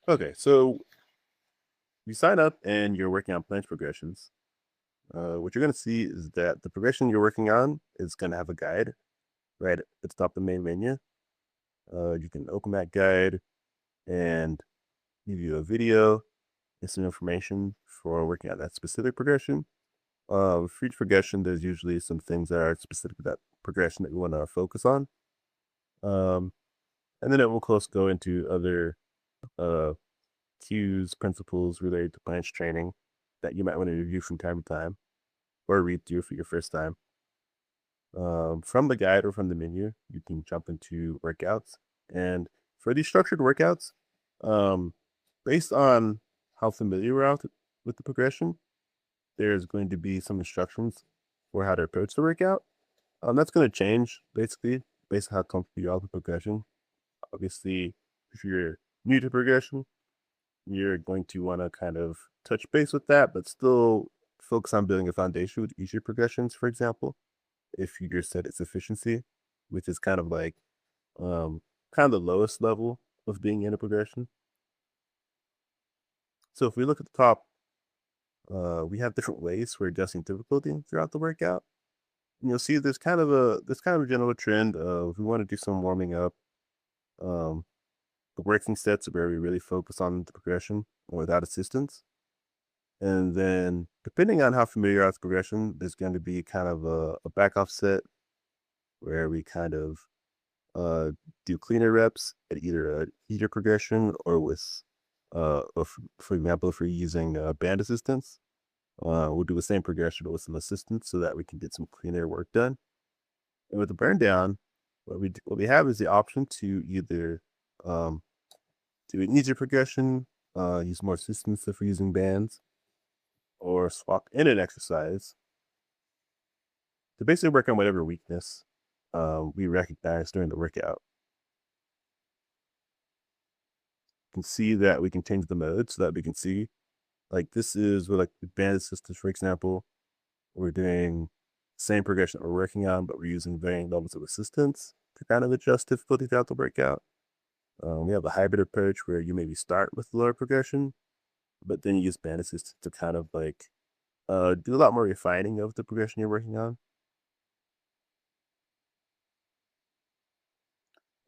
Okay, so you sign up and you're working on planche progressions. What you're going to see is that the progression you're working on is going to have a guide right at the top of the main menu. You can open that guide and give you a video and some information for working on that specific progression. For each progression, there's usually some things that are specific to that progression that you want to focus on. Um, and then it will close go into other uh, cues, principles related to planche training that you might want to review from time to time or read through for your first time. From the guide or from the menu, you can jump into workouts. And for these structured workouts, um, based on how familiar you are with the progression, there's going to be some instructions for how to approach the workout. That's going to change basically based on how comfortable you are with the progression. Obviously, if you're new to progression, you're going to want to kind of touch base with that, but still focus on building a foundation with easier progressions, for example if you just said its efficiency, which is kind of like um kind of the lowest level of being in a progression. So if we look at the top, we have different ways for adjusting difficulty throughout the workout. And you'll see there's kind of a general trend of we want to do some warming up. Um, the working sets where we really focus on the progression without assistance. And then depending on how familiar you are with progression, there's going to be kind of a back off set where we kind of uh, do cleaner reps at either a heater progression or with, or for example, if we're using band assistance, we'll do the same progression but with some assistance so that we can get some cleaner work done. And with the burn down, what we have is the option to either um, do an easier progression, use more assistance if we're using bands, or swap in an exercise to basically work on whatever weakness we recognize during the workout. Can see that we can change the mode so that we can see like this is with like advanced systems, for example, we're doing same progression that we're working on, but we're using varying levels of assistance to kind of adjust difficulty throughout the workout. We have a hybrid approach where you maybe start with lower progression, but then you use band assist to kind of like do a lot more refining of the progression you're working on.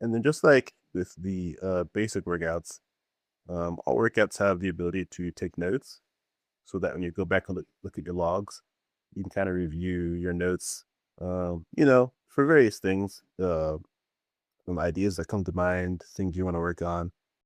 And then just like with the basic workouts, all workouts have the ability to take notes so that when you go back and look at your logs, you can kind of review your notes, for various things, some ideas that come to mind, things you want to work on.